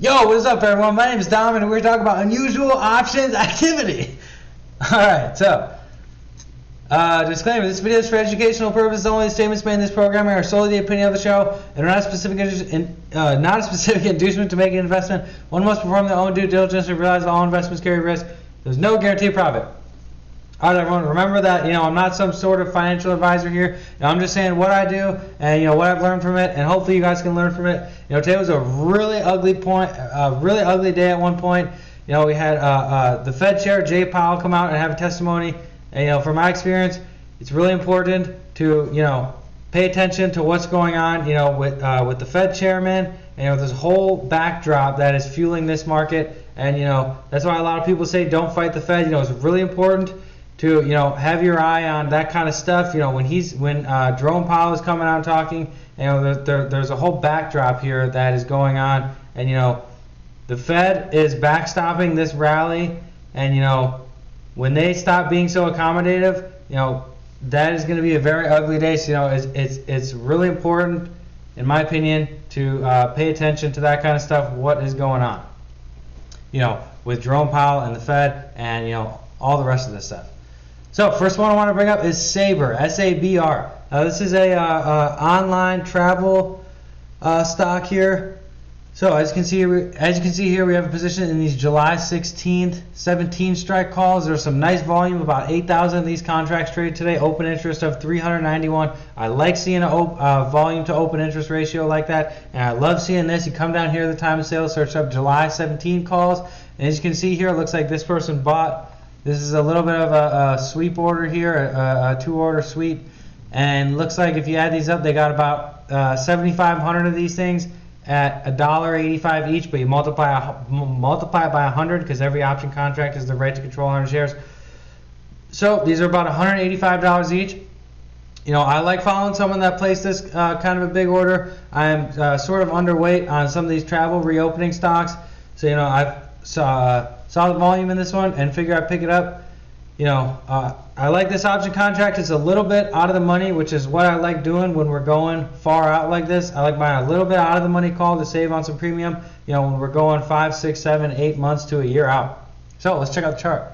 Yo, what is up, everyone? My name is Dom, and we're talking about unusual options activity. Alright, so, disclaimer, this video is for educational purposes only. The statements made in this program are solely the opinion of the show and are not a specific inducement to make an investment. One must perform their own due diligence and realize all investments carry risk. There's no guaranteed profit. Alright, everyone, remember that, I'm not some sort of financial advisor here. I'm just saying what I do and, what I've learned from it, and hopefully you guys can learn from it. Today was a really ugly day at one point. We had the Fed Chair, Jay Powell, come out and have a testimony. And, from my experience, it's really important to, pay attention to what's going on, with the Fed Chairman, and, this whole backdrop that is fueling this market. And, that's why a lot of people say don't fight the Fed. It's really important to have your eye on that kind of stuff. When Jerome Powell is coming out and talking, there's a whole backdrop here that is going on, and the Fed is backstopping this rally, and when they stop being so accommodative, that is going to be a very ugly day. So it's really important, in my opinion, to pay attention to that kind of stuff. What is going on, with Jerome Powell and the Fed, and all the rest of this stuff. So first one I want to bring up is SABR, S-A-B-R. This is a online travel stock here. So as you can see here, we have a position in these July 16th, 17 strike calls. There's some nice volume, about 8,000 of these contracts traded today. Open interest of 391. I like seeing a volume to open interest ratio like that, and I love seeing this. You come down here at the time of sale, search up July 17 calls, and as you can see here, it looks like this person bought. This is a little bit of a sweep order here, a two-order sweep, and looks like if you add these up, they got about 7,500 of these things at $1.85 each, but you multiply by 100 because every option contract is the right to control 100 shares. So these are about $185 each. I like following someone that placed this kind of a big order. I'm sort of underweight on some of these travel reopening stocks, so I've saw the volume in this one and figure I'd pick it up. I like this option contract. It's a little bit out of the money, which is what I like doing when we're going far out like this. I like buying a little bit out of the money call to save on some premium, when we're going 5, 6, 7, 8 months to a year out. So let's check out the chart.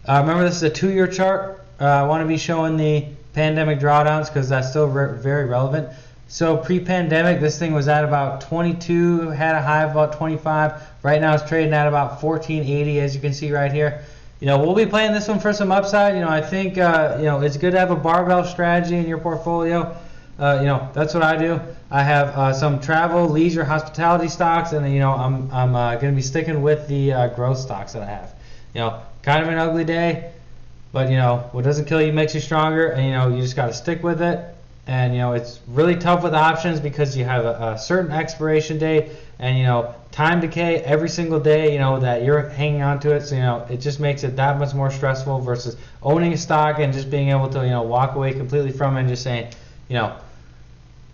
Remember, this is a 2-year chart. I want to be showing the pandemic drawdowns because that's still very relevant. So pre-pandemic, this thing was at about 22, had a high of about 25. Right now it's trading at about 14.80, as you can see right here. We'll be playing this one for some upside. I think it's good to have a barbell strategy in your portfolio. That's what I do. I have some travel, leisure, hospitality stocks, and I'm going to be sticking with the growth stocks that I have. Kind of an ugly day, but what doesn't kill you makes you stronger, and you just got to stick with it. And it's really tough with options because you have a certain expiration date, and time decay every single day, that you're hanging on to it. So it just makes it that much more stressful versus owning a stock and just being able to walk away completely from it and just saying,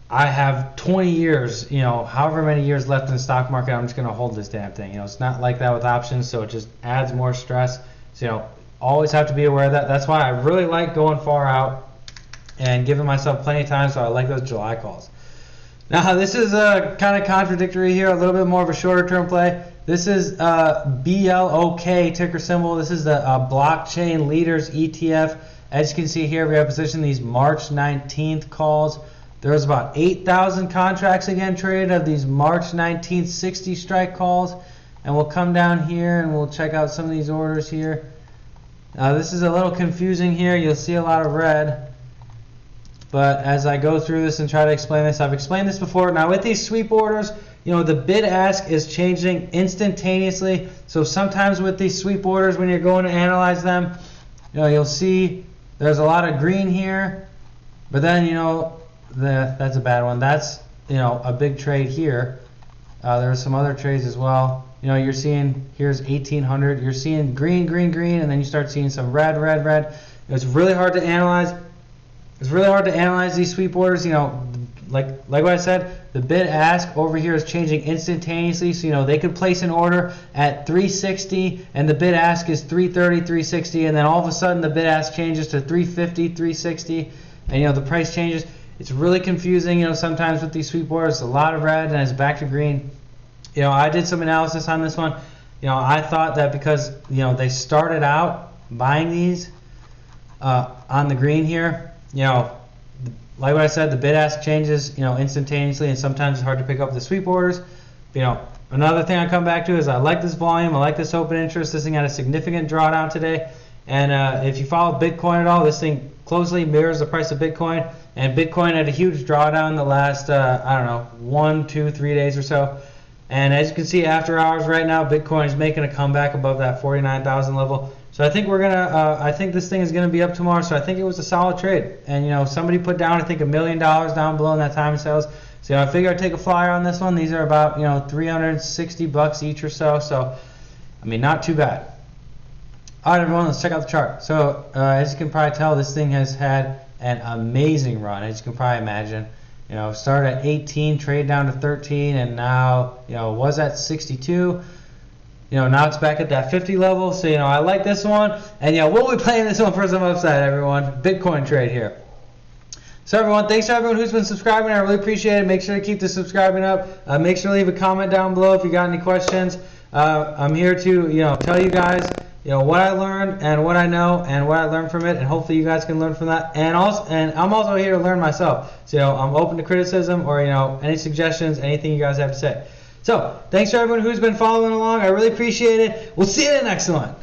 I have 20 years, however many years left in the stock market, I'm just going to hold this damn thing. It's not like that with options, so it just adds more stress. So always have to be aware of that. That's why I really like going far out and giving myself plenty of time, so I like those July calls. Now this is kind of contradictory here, a little bit more of a shorter term play. This is BLOK ticker symbol. This is the blockchain leaders ETF. As you can see here, we have positioned these March 19th calls. There was about 8,000 contracts again traded of these March 19th 60 strike calls. And we'll come down here and we'll check out some of these orders here. This is a little confusing here. You'll see a lot of red. But as I go through this and try to explain this, I've explained this before. Now with these sweep orders, the bid ask is changing instantaneously. So sometimes with these sweep orders, when you're going to analyze them, you'll see there's a lot of green here, but then that's a bad one. That's a big trade here. There's some other trades as well. You're seeing here's 1,800. You're seeing green, green, green, and then you start seeing some red, red, red. It's really hard to analyze. It's really hard to analyze these sweep orders. Like what I said, the bid ask over here is changing instantaneously. So they could place an order at 360 and the bid ask is 330, 360, and then all of a sudden the bid ask changes to 350, 360, and the price changes. It's really confusing, sometimes with these sweep orders. A lot of red and it's back to green. You know, I did some analysis on this one. You know, I thought that because, you know, they started out buying these on the green here, you know, like what I said, the bid-ask changes, you know, instantaneously, and sometimes it's hard to pick up the sweep orders. You know, another thing I come back to is I like this volume, I like this open interest. This thing had a significant drawdown today, and if you follow Bitcoin at all, this thing closely mirrors the price of Bitcoin, and Bitcoin had a huge drawdown the last, I don't know, 1, 2, 3 days or so. And as you can see, after hours right now, Bitcoin is making a comeback above that 49,000 level. So I think we're gonna, I think this thing is gonna be up tomorrow. So I think it was a solid trade. And you know, somebody put down, I think, $1 million down below in that time of sales. So you know, I figure I'd take a flyer on this one. These are about, you know, 360 bucks each or so. So I mean, not too bad. All right, everyone, let's check out the chart. So as you can probably tell, this thing has had an amazing run, as you can probably imagine. You know, started at 18, trade down to 13, and now, you know, was at 62. You know, now it's back at that 50 level. So, you know, I like this one. And, you know, we'll be playing this one for some upside, everyone. Bitcoin trade here. So, everyone, thanks to everyone who's been subscribing. I really appreciate it. Make sure to keep the subscribing up. Make sure to leave a comment down below if you got any questions. I'm here to, you know, tell you guys, you know, what I learned and what I know and what I learned from it, and hopefully you guys can learn from that. And I'm also here to learn myself. So, you know, I'm open to criticism or, you know, any suggestions, anything you guys have to say. So, thanks to everyone who's been following along. I really appreciate it. We'll see you in the next one.